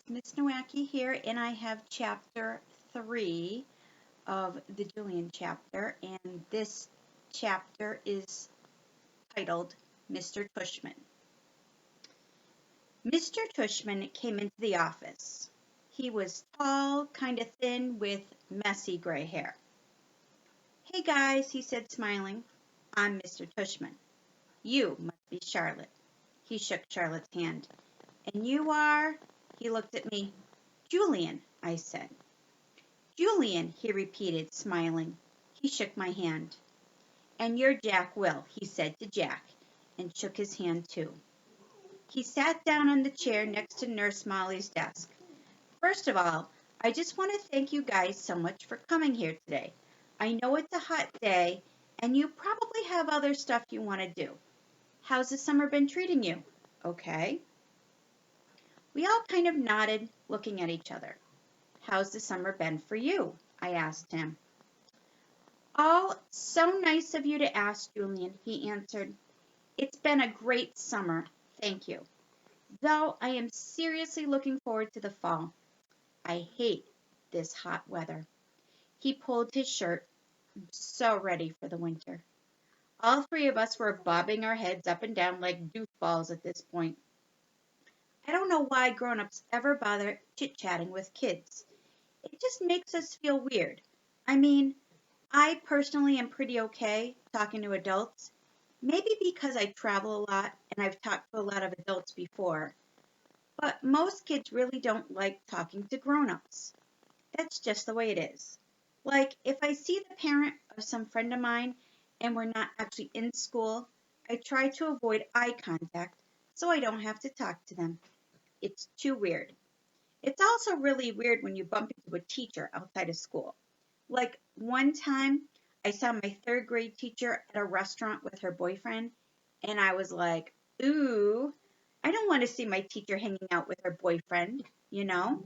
Miss Nowacki here, and I have chapter 3 of the Julian chapter, and this chapter is titled Mr. Tushman. Mr. Tushman came into the office. He was tall, kind of thin, with messy gray hair. "Hey guys," he said, smiling. "I'm Mr. Tushman. You must be Charlotte." He shook Charlotte's hand. "And you are?" He looked at me. "Julian," I said. "Julian," he repeated, smiling. He shook my hand. "And you're Jack Will," he said to Jack, and shook his hand too. He sat down on the chair next to Nurse Molly's desk. "First of all, I just want to thank you guys so much for coming here today. I know it's a hot day, and you probably have other stuff you want to do. How's the summer been treating you? Okay?" We all kind of nodded, looking at each other. "How's the summer been for you?" I asked him. "Oh, so nice of you to ask, Julian," he answered. "It's been a great summer, thank you. Though I am seriously looking forward to the fall. I hate this hot weather." He pulled his shirt, so ready for the winter. All three of us were bobbing our heads up and down like goofballs at this point. I don't know why grown-ups ever bother chit-chatting with kids. It just makes us feel weird. I mean, I personally am pretty okay talking to adults, maybe because I travel a lot and I've talked to a lot of adults before, but most kids really don't like talking to grown-ups. That's just the way it is. Like, if I see the parent of some friend of mine and we're not actually in school, I try to avoid eye contact so I don't have to talk to them. It's too weird. It's also really weird when you bump into a teacher outside of school. Like one time, I saw my third grade teacher at a restaurant with her boyfriend, and I was like, ooh, I don't want to see my teacher hanging out with her boyfriend, you know?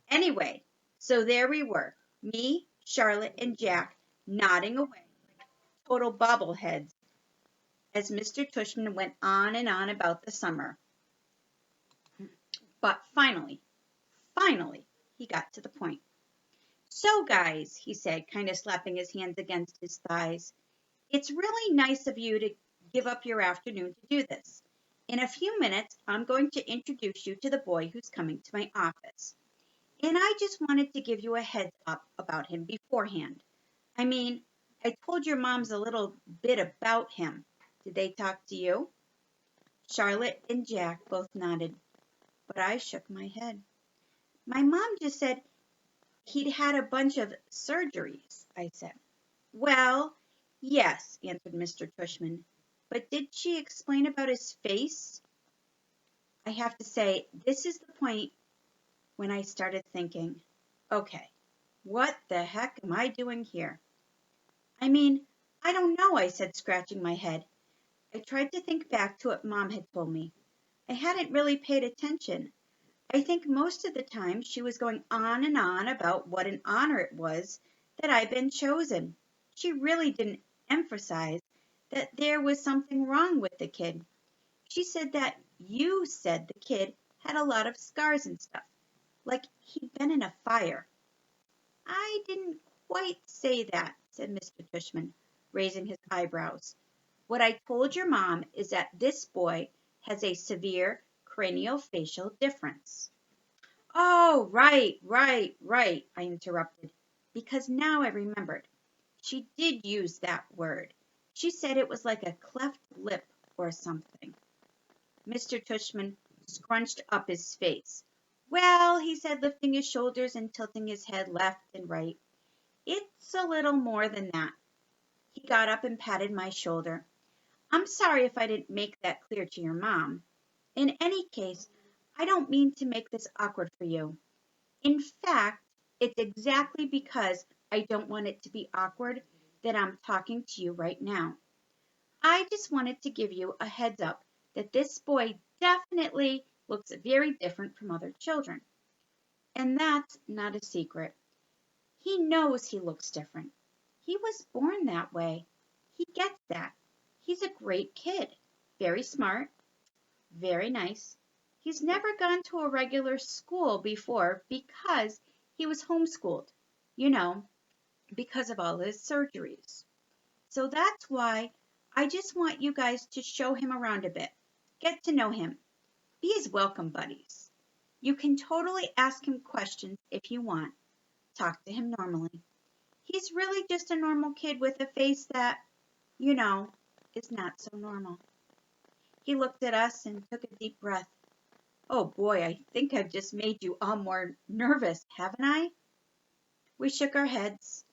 Anyway, so there we were, me, Charlotte, and Jack nodding away like total bobbleheads as Mr. Tushman went on and on about the summer. But finally, he got to the point. "So, guys," he said, kind of slapping his hands against his thighs, "it's really nice of you to give up your afternoon to do this. In a few minutes, I'm going to introduce you to the boy who's coming to my office. And I just wanted to give you a heads up about him beforehand. I mean, I told your moms a little bit about him. Did they talk to you?" Charlotte and Jack both nodded, but I shook my head. "My mom just said he'd had a bunch of surgeries," I said. "Well, yes," answered Mr. Tushman, "but did she explain about his face?" I have to say, this is the point when I started thinking, okay, what the heck am I doing here? I mean, I don't know, I said, scratching my head. I tried to think back to what Mom had told me. I hadn't really paid attention. I think most of the time she was going on and on about what an honor it was that I'd been chosen. She really didn't emphasize that there was something wrong with the kid. She said that you said the kid had a lot of scars and stuff, like he'd been in a fire. "I didn't quite say that," said Mr. Tushman, raising his eyebrows. "What I told your mom is that this boy has a severe craniofacial difference." "Oh, right, I interrupted, because now I remembered. She did use that word. She said it was like a cleft lip or something. Mr. Tushman scrunched up his face. "Well," he said, lifting his shoulders and tilting his head left and right, "it's a little more than that." He got up and patted my shoulder. "I'm sorry if I didn't make that clear to your mom. In any case, I don't mean to make this awkward for you. In fact, it's exactly because I don't want it to be awkward that I'm talking to you right now. I just wanted to give you a heads up that this boy definitely looks very different from other children. And that's not a secret. He knows he looks different. He was born that way. He gets that. He's a great kid. Very smart. Very nice. He's never gone to a regular school before because he was homeschooled, you know, because of all his surgeries. So that's why I just want you guys to show him around a bit. Get to know him. Be his welcome buddies. You can totally ask him questions if you want. Talk to him normally. He's really just a normal kid with a face that, you know, is not so normal. He looked at us and took a deep breath. Oh boy, I think I've just made you all more nervous, haven't I? We shook our heads.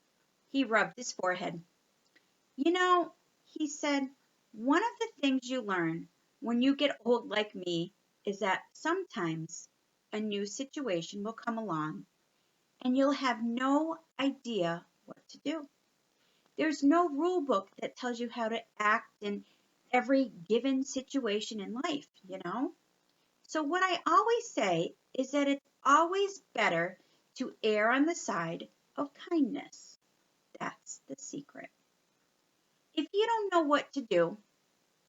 He rubbed his forehead. You know, he said, one of the things you learn when you get old like me is that sometimes a new situation will come along and you'll have no idea what to do. There's no rule book that tells you how to act in every given situation in life, you know? So what I always say is that it's always better to err on the side of kindness. That's the secret. If you don't know what to do,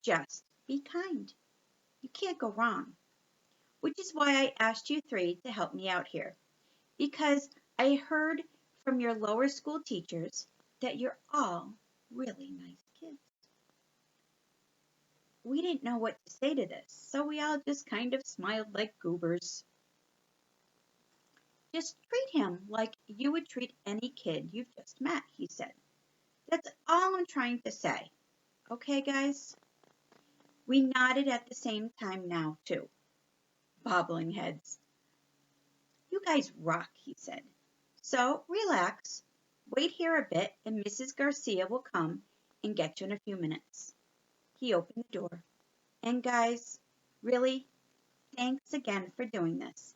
just be kind. You can't go wrong. Which is why I asked you three to help me out here. Because I heard from your lower school teachers that you're all really nice kids. We didn't know what to say to this, so we all just kind of smiled like goobers. Just treat him like you would treat any kid you've just met, he said. That's all I'm trying to say. Okay, guys? We nodded at the same time now, too, bobbling heads. You guys rock, he said. So relax, wait here a bit, and Mrs. Garcia will come and get you in a few minutes. He opened the door. And guys, really, thanks again for doing this.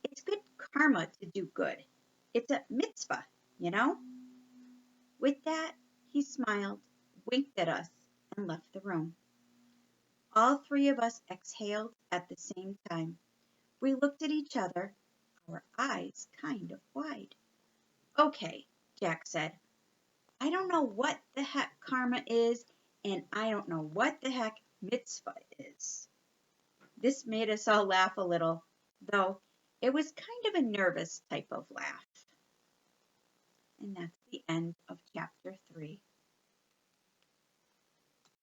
It's good karma to do good. It's a mitzvah, you know? With that, he smiled, winked at us, and left the room. All three of us exhaled at the same time. We looked at each other, our eyes kind of wide. Okay, Jack said. I don't know what the heck karma is, and I don't know what the heck mitzvah is. This made us all laugh a little, though it was kind of a nervous type of laugh. And that's the end of chapter 3.